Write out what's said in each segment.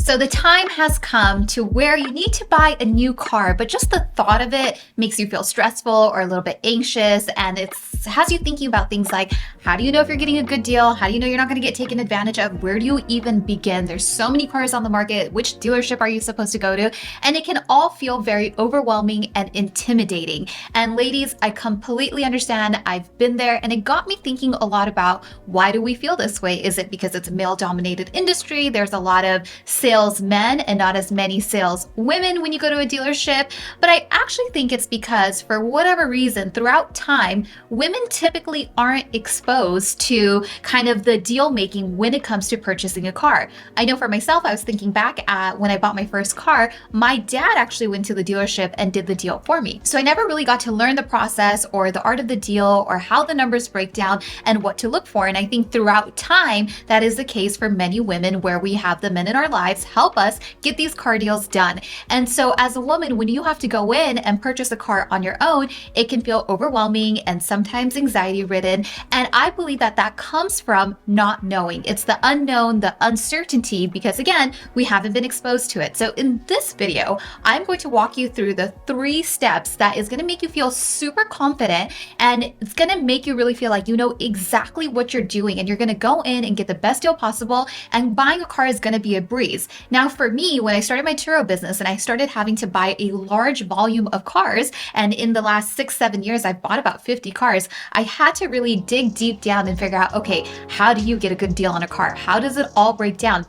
So the time has come to where you need to buy a new car, but just the thought of it makes you feel stressful or a little bit anxious, and it has you thinking about things like, how do you know if you're getting a good deal? How do you know you're not going to get taken advantage of? Where do you even begin? There's so many cars on the market. Which dealership are you supposed to go to? And it can all feel very overwhelming and intimidating. And ladies, I completely understand. I've been there, and it got me thinking a lot about, why do we feel this way? Is it because it's a male-dominated industry? There's a lot of salesmen and not as many sales women when you go to a dealership. But I actually think it's because, for whatever reason, throughout time, women typically aren't exposed to kind of the deal making when it comes to purchasing a car. I know for myself, I was thinking back at when I bought my first car, my dad actually went to the dealership and did the deal for me. So I never really got to learn the process or the art of the deal or how the numbers break down and what to look for. And I think throughout time, that is the case for many women, where we have the men in our lives help us get these car deals done. And so as a woman, when you have to go in and purchase a car on your own, it can feel overwhelming and sometimes anxiety ridden. And I believe that that comes from not knowing. It's the unknown, the uncertainty, because again, we haven't been exposed to it. So in this video, I'm going to walk you through the 3 steps that is going to make you feel super confident, and it's going to make you really feel like you know exactly what you're doing, and you're going to go in and get the best deal possible, and buying a car is going to be a breeze. Now, for me, when I started my Turo business and I started having to buy a large volume of cars, and in the last 6-7 years, I've bought about 50 cars, I had to really dig deep down and figure out, okay, how do you get a good deal on a car? How does it all break down?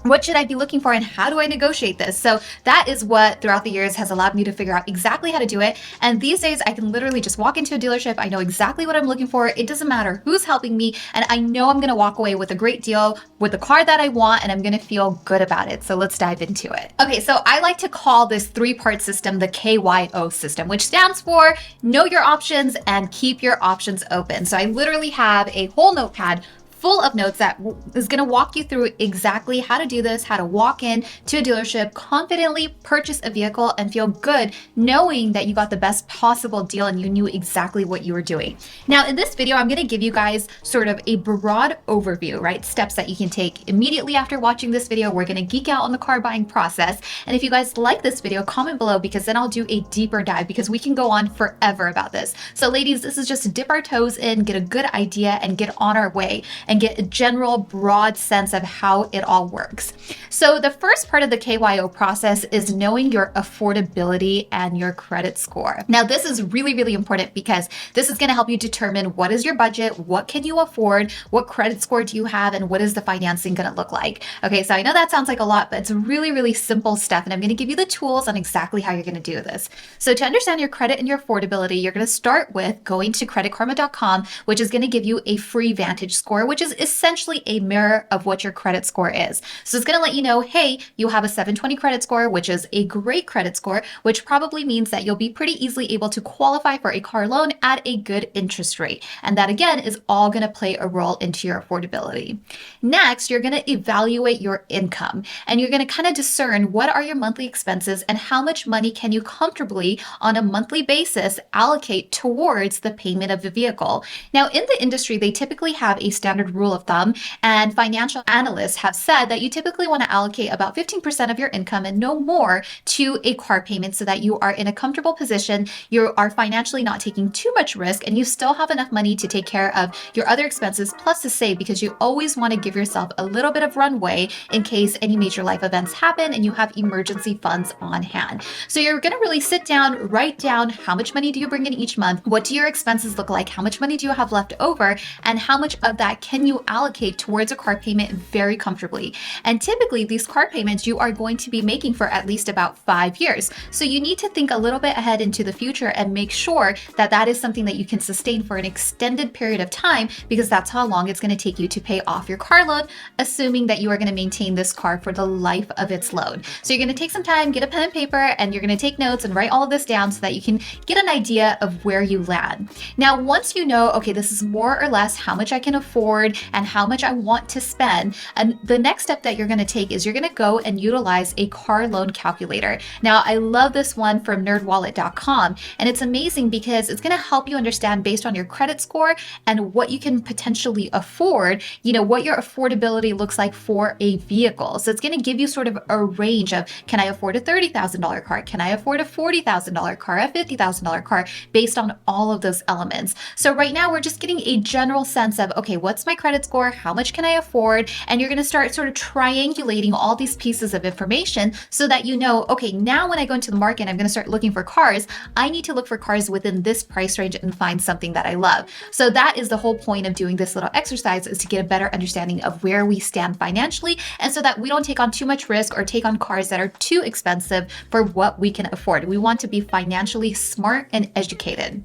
What should I be looking for, and how do I negotiate this? So that is what throughout the years has allowed me to figure out exactly how to do it. And these days I can literally just walk into a dealership. I know exactly what I'm looking for. It doesn't matter who's helping me. And I know I'm going to walk away with a great deal with the car that I want, and I'm going to feel good about it. So let's dive into it. Okay, so I like to call this 3-part system the KYO system, which stands for know your options and keep your options open. So I literally have a whole notepad full of notes that is going to walk you through exactly how to do this, how to walk in to a dealership, confidently purchase a vehicle, and feel good knowing that you got the best possible deal and you knew exactly what you were doing. Now, in this video, I'm going to give you guys sort of a broad overview, right? Steps that you can take immediately after watching this video. We're going to geek out on the car buying process. And if you guys like this video, comment below, because then I'll do a deeper dive, because we can go on forever about this. So ladies, this is just to dip our toes in, get a good idea, and get on our way, and get a general broad sense of how it all works. So the first part of the KYO process is knowing your affordability and your credit score. Now, this is really, really important, because this is going to help you determine what is your budget, what can you afford, what credit score do you have, and what is the financing going to look like. Okay, so I know that sounds like a lot, but it's really, really simple stuff, and I'm going to give you the tools on exactly how you're going to do this. So to understand your credit and your affordability, you're going to start with going to creditkarma.com, which is going to give you a free Vantage score, which is essentially a mirror of what your credit score is. So it's going to let you know, hey, you have a 720 credit score, which is a great credit score, which probably means that you'll be pretty easily able to qualify for a car loan at a good interest rate. And that, again, is all going to play a role into your affordability. Next, you're going to evaluate your income, and you're going to kind of discern what are your monthly expenses and how much money can you comfortably on a monthly basis allocate towards the payment of the vehicle. Now, in the industry, they typically have a standard rule of thumb, and financial analysts have said that you typically want to allocate about 15% of your income and no more to a car payment, so that you are in a comfortable position, you are financially not taking too much risk, and you still have enough money to take care of your other expenses, plus to save, because you always want to give yourself a little bit of runway in case any major life events happen and you have emergency funds on hand. So you're going to really sit down, write down how much money do you bring in each month, what do your expenses look like, how much money do you have left over, and how much of that can you allocate towards a car payment very comfortably. And typically these car payments you are going to be making for at least about 5 years. So you need to think a little bit ahead into the future and make sure that that is something that you can sustain for an extended period of time, because that's how long it's going to take you to pay off your car loan, assuming that you are going to maintain this car for the life of its loan. So you're going to take some time, get a pen and paper, and you're going to take notes and write all of this down so that you can get an idea of where you land. Now, once you know, okay, this is more or less how much I can afford afford and how much I want to spend. And the next step that you're going to take is you're going to go and utilize a car loan calculator. Now, I love this one from nerdwallet.com, and it's amazing because it's going to help you understand based on your credit score and what you can potentially afford, what your affordability looks like for a vehicle. So it's going to give you sort of a range of, can I afford a $30,000 car? Can I afford a $40,000 car, a $50,000 car, based on all of those elements. So right now we're just getting a general sense of, okay, what's my credit score? How much can I afford? And you're going to start sort of triangulating all these pieces of information so that you know, okay, now when I go into the market, I'm going to start looking for cars. I need to look for cars within this price range and find something that I love. So that is the whole point of doing this little exercise, is to get a better understanding of where we stand financially, and so that we don't take on too much risk or take on cars that are too expensive for what we can afford. We want to be financially smart and educated.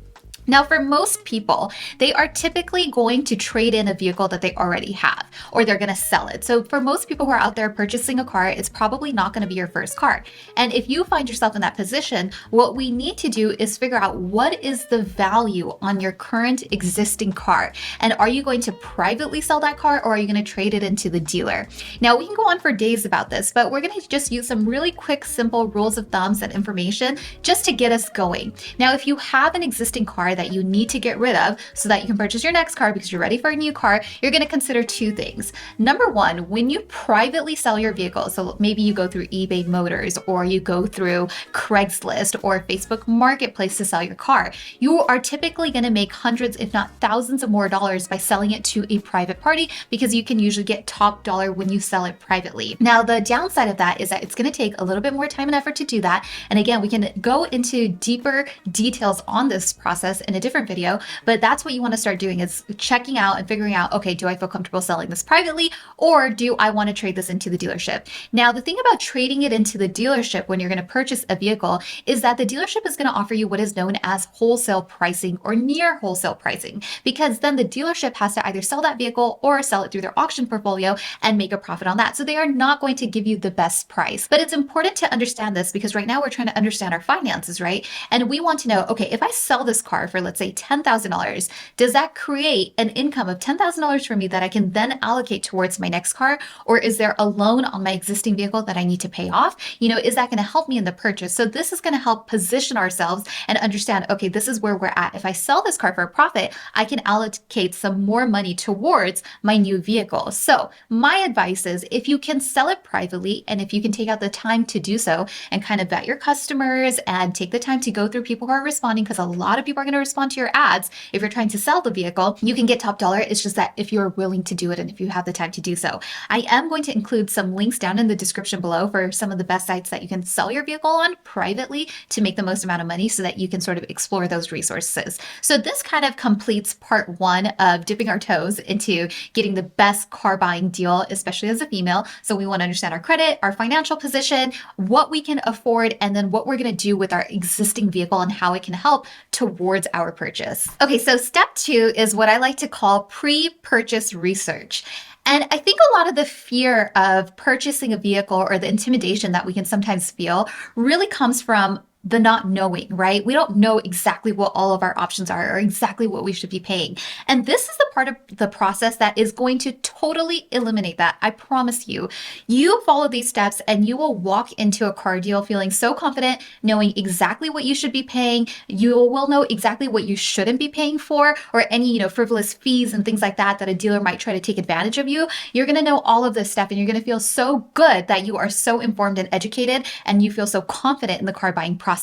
Now, for most people, they are typically going to trade in a vehicle that they already have, or they're going to sell it. So for most people who are out there purchasing a car, it's probably not going to be your first car. And if you find yourself in that position, what we need to do is figure out what is the value on your current existing car. And are you going to privately sell that car, or are you going to trade it into the dealer? Now, we can go on for days about this, but we're going to just use some really quick, simple rules of thumbs and information just to get us going. Now, if you have an existing car that you need to get rid of so that you can purchase your next car because you're ready for a new car, you're going to consider two things. Number one, when you privately sell your vehicle, so maybe you go through eBay Motors, or you go through Craigslist or Facebook Marketplace to sell your car, you are typically going to make hundreds, if not thousands of more dollars by selling it to a private party, because you can usually get top dollar when you sell it privately. Now, the downside of that is that it's going to take a little bit more time and effort to do that. And again, we can go into deeper details on this process in a different video, but that's what you want to start doing, is checking out and figuring out, okay, do I feel comfortable selling this privately, or do I want to trade this into the dealership? Now, the thing about trading it into the dealership when you're going to purchase a vehicle is that the dealership is going to offer you what is known as wholesale pricing or near wholesale pricing, because then the dealership has to either sell that vehicle or sell it through their auction portfolio and make a profit on that. So they are not going to give you the best price. But it's important to understand this, because right now we're trying to understand our finances, right? And we want to know, okay, if I sell this car for, let's say, $10,000, does that create an income of $10,000 for me that I can then allocate towards my next car? Or is there a loan on my existing vehicle that I need to pay off? Is that going to help me in the purchase? So this is going to help position ourselves and understand, okay, this is where we're at. If I sell this car for a profit, I can allocate some more money towards my new vehicle. So my advice is, if you can sell it privately, and if you can take out the time to do so and kind of vet your customers and take the time to go through people who are responding, because a lot of people are going to respond to your ads if you're trying to sell the vehicle, you can get top dollar. It's just that if you're willing to do it and if you have the time to do so. I am going to include some links down in the description below for some of the best sites that you can sell your vehicle on privately to make the most amount of money, so that you can sort of explore those resources. So this kind of completes part one of dipping our toes into getting the best car buying deal, especially as a female. So we want to understand our credit, our financial position, what we can afford, and then what we're going to do with our existing vehicle and how it can help towards our purchase. Okay, so step two is what I like to call pre-purchase research. And I think a lot of the fear of purchasing a vehicle, or the intimidation that we can sometimes feel, really comes from the not knowing, right? We don't know exactly what all of our options are, or exactly what we should be paying. And this is the part of the process that is going to totally eliminate that. I promise you. You follow these steps and you will walk into a car deal feeling so confident, knowing exactly what you should be paying. You will know exactly what you shouldn't be paying for, or any, frivolous fees and things like that a dealer might try to take advantage of you. You're going to know all of this stuff, and you're going to feel so good that you are so informed and educated, and you feel so confident in the car buying process.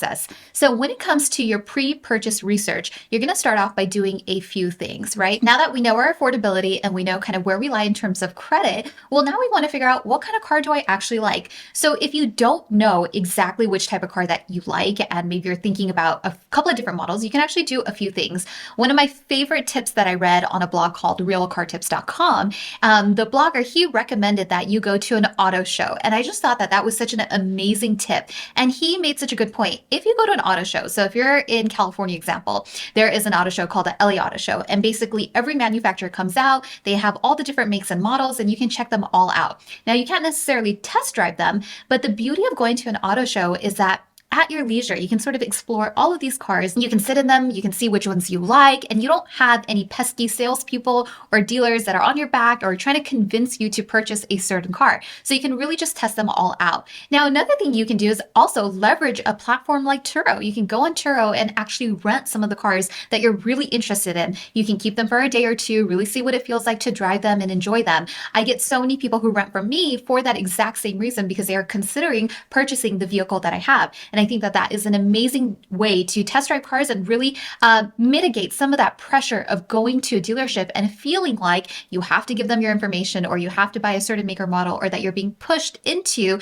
So when it comes to your pre-purchase research, you're going to start off by doing a few things, right? Now that we know our affordability and we know kind of where we lie in terms of credit, well, now we want to figure out, what kind of car do I actually like? So if you don't know exactly which type of car that you like, and maybe you're thinking about a couple of different models, you can actually do a few things. One of my favorite tips that I read on a blog called realcartips.com, the blogger, he recommended that you go to an auto show. And I just thought that that was such an amazing tip. And he made such a good point. If you go to an auto show, so if you're in California, example, there is an auto show called the LA Auto Show. And basically every manufacturer comes out, they have all the different makes and models, and you can check them all out. Now, you can't necessarily test drive them, but the beauty of going to an auto show is that at your leisure. You can sort of explore all of these cars. You can sit in them, you can see which ones you like, and you don't have any pesky salespeople or dealers that are on your back or trying to convince you to purchase a certain car. So you can really just test them all out. Now, another thing you can do is also leverage a platform like Turo. You can go on Turo and actually rent some of the cars that you're really interested in. You can keep them for a day or two, really see what it feels like to drive them and enjoy them. I get so many people who rent from me for that exact same reason, because they are considering purchasing the vehicle that I have. And I think that that is an amazing way to test drive cars and really mitigate some of that pressure of going to a dealership and feeling like you have to give them your information, or you have to buy a certain make or model, or that you're being pushed into,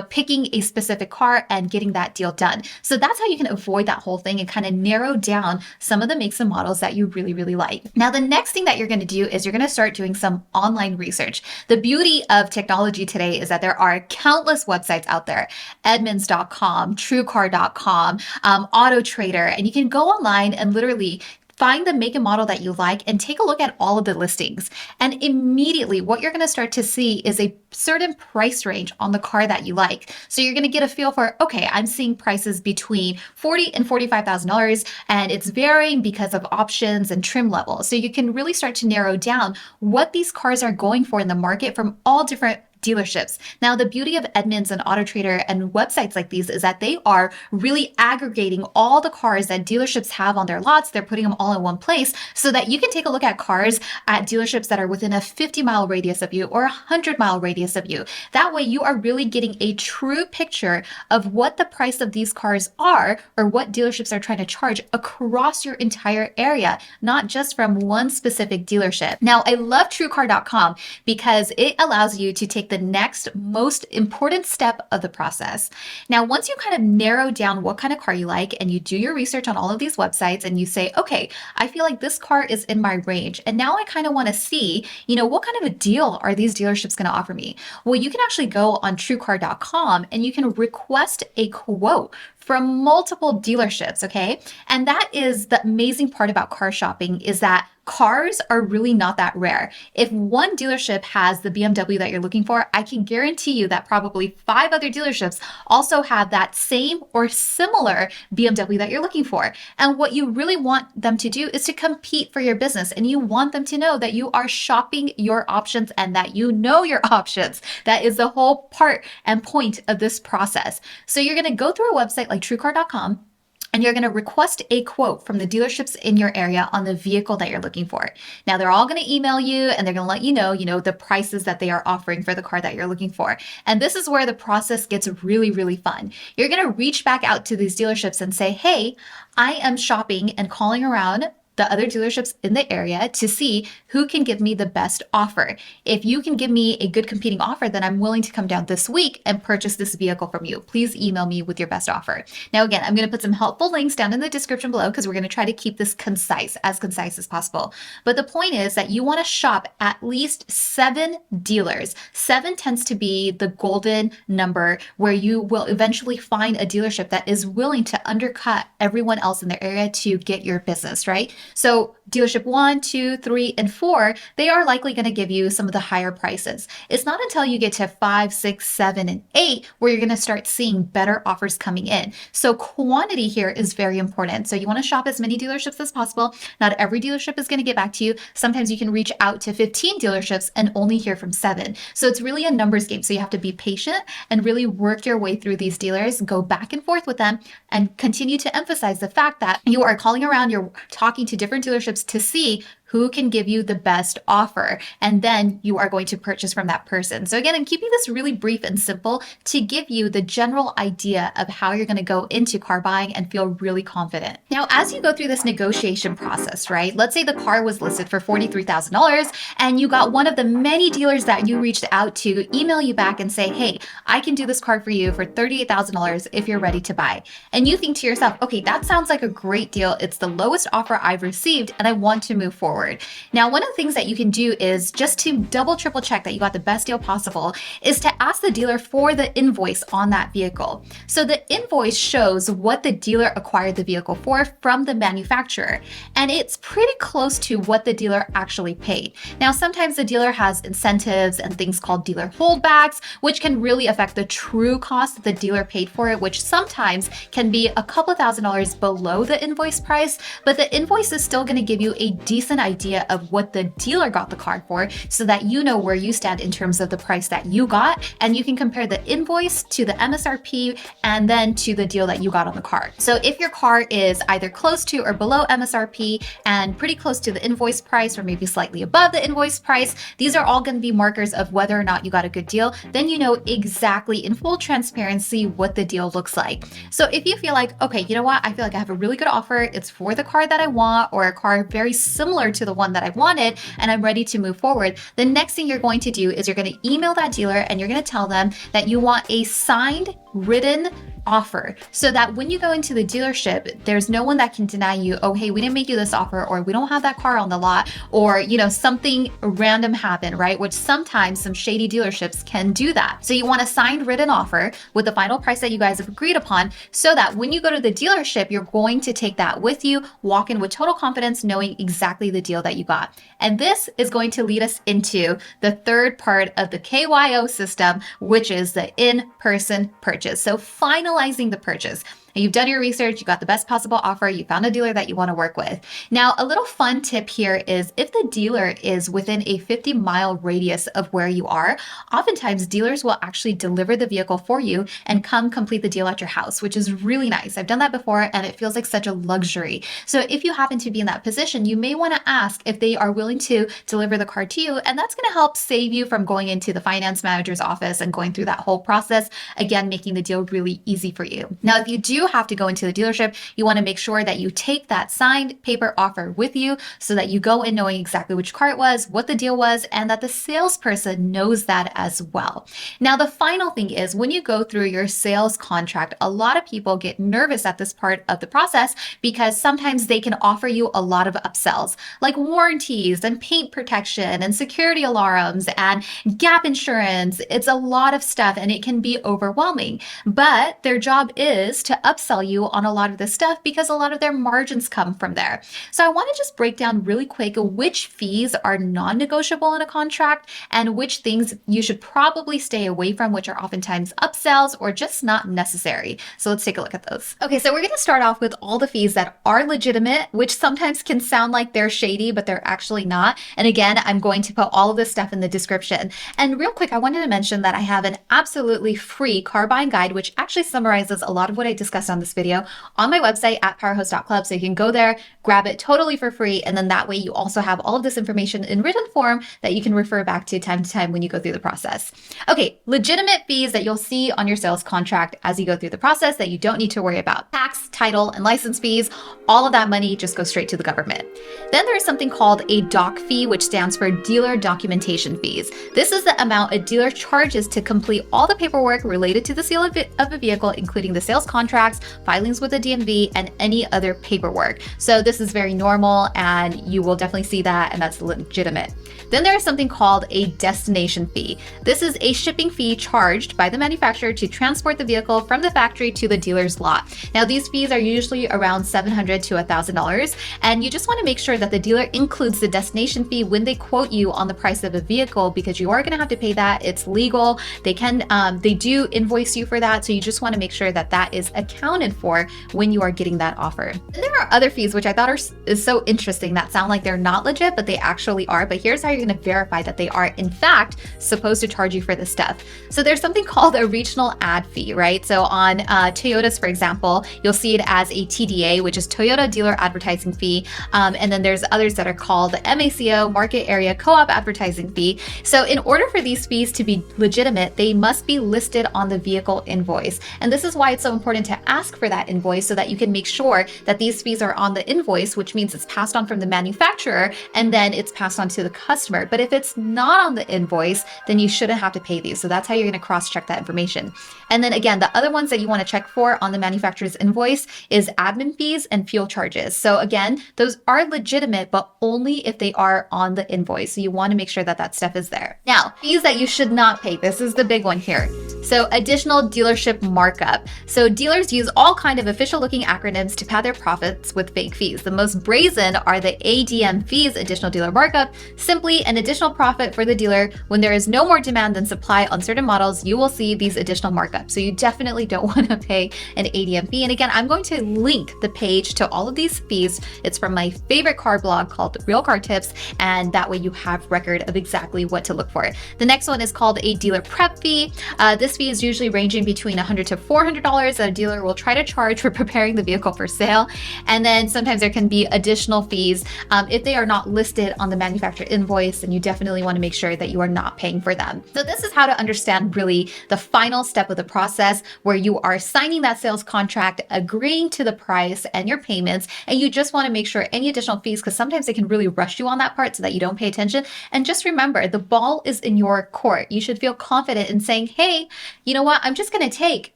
picking a specific car and getting that deal done. So that's how you can avoid that whole thing and kind of narrow down some of the makes and models that you really, really like. Now, the next thing that you're going to do is you're going to start doing some online research. The beauty of technology today is that there are countless websites out there, Edmunds.com, TrueCar.com, AutoTrader, and you can go online and literally find the make and model that you like and take a look at all of the listings. And immediately what you're going to start to see is a certain price range on the car that you like. So you're going to get a feel for, okay, I'm seeing prices between $40,000 and $45,000, and it's varying because of options and trim level. So you can really start to narrow down what these cars are going for in the market from all different dealerships. Now, the beauty of Edmunds and AutoTrader and websites like these is that they are really aggregating all the cars that dealerships have on their lots. They're putting them all in one place so that you can take a look at cars at dealerships that are within a 50-mile radius of you or a 100-mile radius of you. That way, you are really getting a true picture of what the price of these cars are, or what dealerships are trying to charge across your entire area, not just from one specific dealership. Now, I love TrueCar.com because it allows you to take the next most important step of the process. Now, once you kind of narrow down what kind of car you like and you do your research on all of these websites and you say, okay, I feel like this car is in my range, and now I kind of want to see, what kind of a deal are these dealerships going to offer me? Well, you can actually go on TrueCar.com and you can request a quote from multiple dealerships, okay? And that is the amazing part about car shopping, is that cars are really not that rare. If one dealership has the BMW that you're looking for, I can guarantee you that probably 5 other dealerships also have that same or similar BMW that you're looking for. And what you really want them to do is to compete for your business. And you want them to know that you are shopping your options and that you know your options. That is the whole part and point of this process. So you're going to go through a website like TrueCar.com, and you're going to request a quote from the dealerships in your area on the vehicle that you're looking for. Now, they're all going to email you and they're going to let you know, the prices that they are offering for the car that you're looking for. And this is where the process gets really, really fun. You're going to reach back out to these dealerships and say, hey, I am shopping and calling around the other dealerships in the area to see who can give me the best offer. If you can give me a good competing offer, then I'm willing to come down this week and purchase this vehicle from you. Please email me with your best offer. Now, again, I'm going to put some helpful links down in the description below because we're going to try to keep this concise as possible. But the point is that you want to shop at least 7 dealers. 7 tends to be the golden number where you will eventually find a dealership that is willing to undercut everyone else in the area to get your business, right? So dealership 1, 2, 3, and 4, they are likely going to give you some of the higher prices. It's not until you get to 5, 6, 7, and 8 where you're going to start seeing better offers coming in. So quantity here is very important. So you want to shop as many dealerships as possible. Not every dealership is going to get back to you. Sometimes you can reach out to 15 dealerships and only hear from 7. So it's really a numbers game. So you have to be patient and really work your way through these dealers, go back and forth with them, and continue to emphasize the fact that you are calling around, you're talking to different dealerships to see who can give you the best offer, and then you are going to purchase from that person. So again, I'm keeping this really brief and simple to give you the general idea of how you're going to go into car buying and feel really confident. Now, as you go through this negotiation process, right? Let's say the car was listed for $43,000 and you got one of the many dealers that you reached out to email you back and say, hey, I can do this car for you for $38,000 if you're ready to buy. And you think to yourself, okay, that sounds like a great deal. It's the lowest offer I've received and I want to move forward. forward. Now, one of the things that you can do is just to double, triple check that you got the best deal possible is to ask the dealer for the invoice on that vehicle. So the invoice shows what the dealer acquired the vehicle for from the manufacturer, and it's pretty close to what the dealer actually paid. Now, sometimes the dealer has incentives and things called dealer holdbacks, which can really affect the true cost that the dealer paid for it, which sometimes can be a couple $1,000s below the invoice price, but the invoice is still going to give you a decent idea of what the dealer got the car for so that you know where you stand in terms of the price that you got, and you can compare the invoice to the MSRP and then to the deal that you got on the car. So if your car is either close to or below MSRP and pretty close to the invoice price or maybe slightly above the invoice price, these are all going to be markers of whether or not you got a good deal. Then you know exactly in full transparency what the deal looks like. So if you feel like, okay, you know what, I feel like I have a really good offer, it's for the car that I want or a car very similar to the one that I wanted, and I'm ready to move forward, the next thing you're going to do is you're going to email that dealer and you're going to tell them that you want a signed, written offer so that when you go into the dealership, there's no one that can deny you, oh, hey, we didn't make you this offer, or we don't have that car on the lot, or, you know, something random happened, right? Which sometimes some shady dealerships can do that. So you want a signed written offer with the final price that you guys have agreed upon so that when you go to the dealership, you're going to take that with you, walk in with total confidence, knowing exactly the deal that you got. And this is going to lead us into the third part of the KYO system, which is the in-person purchase. So finalizing the purchase. You've done your research, you got the best possible offer, you found a dealer that you want to work with. Now, a little fun tip here is if the dealer is within a 50-mile radius of where you are, oftentimes dealers will actually deliver the vehicle for you and come complete the deal at your house, which is really nice. I've done that before and it feels like such a luxury. So if you happen to be in that position, you may want to ask if they are willing to deliver the car to you, and that's going to help save you from going into the finance manager's office and going through that whole process, again, making the deal really easy for you. Now, if you do have to go into the dealership, you want to make sure that you take that signed paper offer with you so that you go in knowing exactly which car it was, what the deal was, and that the salesperson knows that as well. Now, the final thing is when you go through your sales contract, a lot of people get nervous at this part of the process because sometimes they can offer you a lot of upsells like warranties and paint protection and security alarms and gap insurance. It's a lot of stuff and it can be overwhelming, but their job is to upsell you on a lot of this stuff because a lot of their margins come from there. So I want to just break down really quick which fees are non-negotiable in a contract and which things you should probably stay away from, which are oftentimes upsells or just not necessary. So let's take a look at those. Okay, so we're going to start off with all the fees that are legitimate, which sometimes can sound like they're shady, but they're actually not. And again, I'm going to put all of this stuff in the description. And real quick, I wanted to mention that I have an absolutely free car buying guide, which actually summarizes a lot of what I discussed on this video on my website at powerhost.club. So you can go there, grab it totally for free. And then that way you also have all of this information in written form that you can refer back to time when you go through the process. Okay, legitimate fees that you'll see on your sales contract as you go through the process that you don't need to worry about. Tax, title, and license fees, all of that money just goes straight to the government. Then there is something called a doc fee, which stands for dealer documentation fees. This is the amount a dealer charges to complete all the paperwork related to the sale of a vehicle, including the sales contracts, filings with the DMV, and any other paperwork. So this is very normal and you will definitely see that, and that's legitimate. Then there is something called a destination fee. This is a shipping fee charged by the manufacturer to transport the vehicle from the factory to the dealer's lot. Now, these fees are usually around $700 to $1,000, and you just want to make sure that the dealer includes the destination fee when they quote you on the price of a vehicle, because you are going to have to pay that. It's legal. They do invoice you for that, so you just want to make sure that that is accounted for when you are getting that offer. And there are other fees which I thought is so interesting that sound like they're not legit, but they actually are. But here's how you're going to verify that they are in fact supposed to charge you for this stuff. So there's something called a regional ad fee, right? So on Toyotas, for example, you'll see it as a TDA, which is Toyota Dealer Advertising Fee. And then there's others that are called MACO, Market Area Co-op Advertising Fee. So in order for these fees to be legitimate, they must be listed on the vehicle invoice. And this is why it's so important to ask for that invoice so that you can make sure that these fees are on the invoice, which means it's passed on from the manufacturer and then it's passed on to the customer. But if it's not on the invoice, then you shouldn't have to pay these. So that's how you're going to cross-check that information. And then again, the other ones that you want to check for on the manufacturer's invoice is admin fees and fuel charges. So again, those are legitimate, but only if they are on the invoice. So you want to make sure that that stuff is there. Now, fees that you should not pay. This is the big one here. So additional dealership markup. So dealers use all kind of official looking acronyms to pad their profits with fake fees. The most brazen are the ADM fees, additional dealer markup, simply an additional profit for the dealer. When there is no more demand than supply on certain models, you will see these additional markups. So you definitely don't want to pay an ADM fee. And again, I'm going to link the page to all of these fees. It's from my favorite car blog called Real Car Tips, and that way you have record of exactly what to look for. The next one is called a dealer prep fee. This fee is usually ranging between $100 to $400 that a dealer will try to charge for preparing the vehicle for sale. And then sometimes there can be additional fees if they are not listed on the manufacturer invoice, and you definitely want to make sure that you are not paying for them. So this is how to understand really the final step of the process where you are signing that sales contract, agreeing to the price and your payments, and you just want to make sure any additional fees, because sometimes they can really rush you on that part so that you don't pay attention. And just remember, the ball is in your court. You should feel confident in saying, hey, you know what, I'm just going to take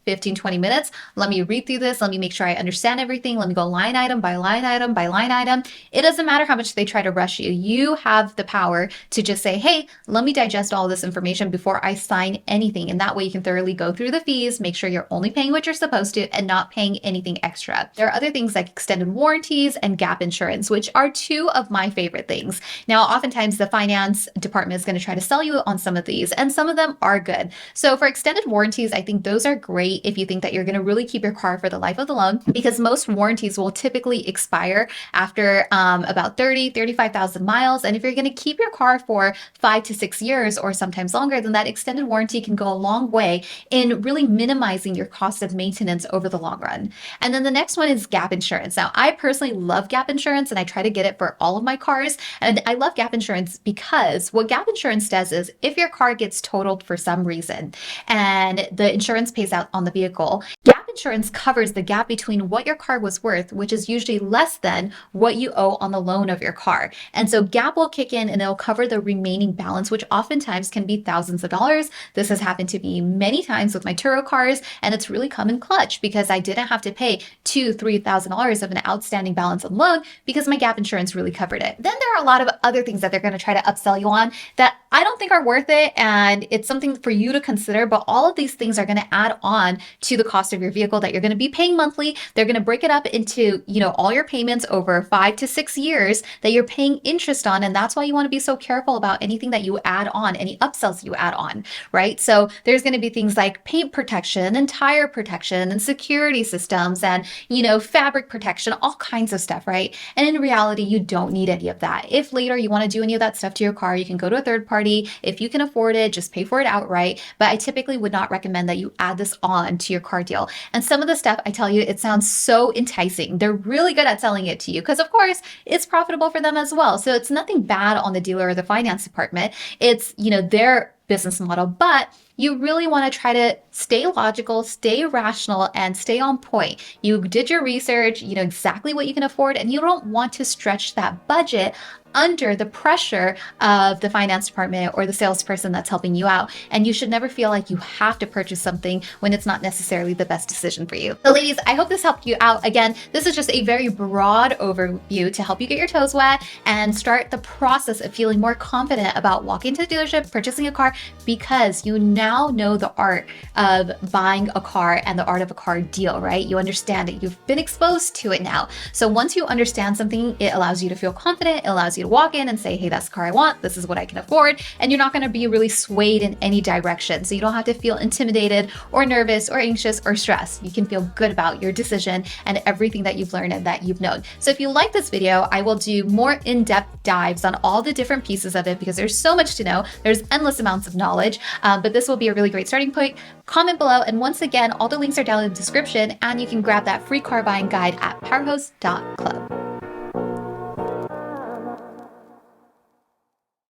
15, 20 minutes. Let me read through this. Let me make sure I understand everything. Let me go line item by line item by line item. It doesn't matter how much they try to rush you. You have the power to just say, hey, let me digest all this information before I sign anything. And that way you can thoroughly go through the fees, make sure you're only paying what you're supposed to and not paying anything extra. There are other things like extended warranties and gap insurance, which are two of my favorite things. Now, oftentimes the finance department is going to try to sell you on some of these, and some of them are good. So for extended warranties, I think those are great if you think that you're going to really keep your car for the life of the loan, because most warranties will typically expire after about 35,000 miles. And if you're going to keep your car for 5 to 6 years or sometimes longer, then that extended warranty can go a long way in really minimizing your cost of maintenance over the long run. And then the next one is gap insurance. Now, I personally love gap insurance and I try to get it for all of my cars. And I love gap insurance because what gap insurance does is if your car gets totaled for some reason and the insurance pays out on the vehicle, gap insurance covers the gap between what your car was worth, which is usually less than what you owe on the loan of your car. And so gap will kick in and it'll cover the remaining balance, which oftentimes can be thousands of dollars. This has happened to me many times with my Turo cars, and it's really come in clutch because I didn't have to pay $2,000-$3,000 of an outstanding balance on loan because my gap insurance really covered it. Then there are a lot of other things that they're going to try to upsell you on that I don't think are worth it, and it's something for you to consider, but all of these things are going to add on to the cost of your vehicle that you're going to be paying monthly. They're going to break it up into, all your payments over 5 to 6 years that you're paying interest on. And that's why you want to be so careful about anything that you add on, any upsells you add on, right? So there's going to be things like paint protection and tire protection and security systems and, fabric protection, all kinds of stuff, right? And in reality, you don't need any of that. If later you want to do any of that stuff to your car, you can go to a third party. If you can afford it, just pay for it outright. But I typically would not recommend that you add this on to your car deal. And some of the stuff, I tell you, it sounds so enticing. They're really good at selling it to you because, of course, it's profitable for them as well. So it's nothing bad on the dealer or the finance department. It's, their business model, but you really want to try to stay logical, stay rational, and stay on point. You did your research, you know exactly what you can afford, and you don't want to stretch that budget under the pressure of the finance department or the salesperson that's helping you out. And you should never feel like you have to purchase something when it's not necessarily the best decision for you. So ladies, I hope this helped you out. Again, this is just a very broad overview to help you get your toes wet and start the process of feeling more confident about walking to the dealership, purchasing a car, because you now know the art of buying a car and the art of a car deal, right? You understand it. You've been exposed to it now. So once you understand something, it allows you to feel confident. It allows you to walk in and say, hey, that's the car I want. This is what I can afford. And you're not going to be really swayed in any direction. So you don't have to feel intimidated or nervous or anxious or stressed. You can feel good about your decision and everything that you've learned and that you've known. So if you like this video, I will do more in-depth dives on all the different pieces of it because there's so much to know. There's endless amounts of knowledge, but this will be a really great starting point. Comment below. And once again, all the links are down in the description and you can grab that free car buying guide at powerhouse.club.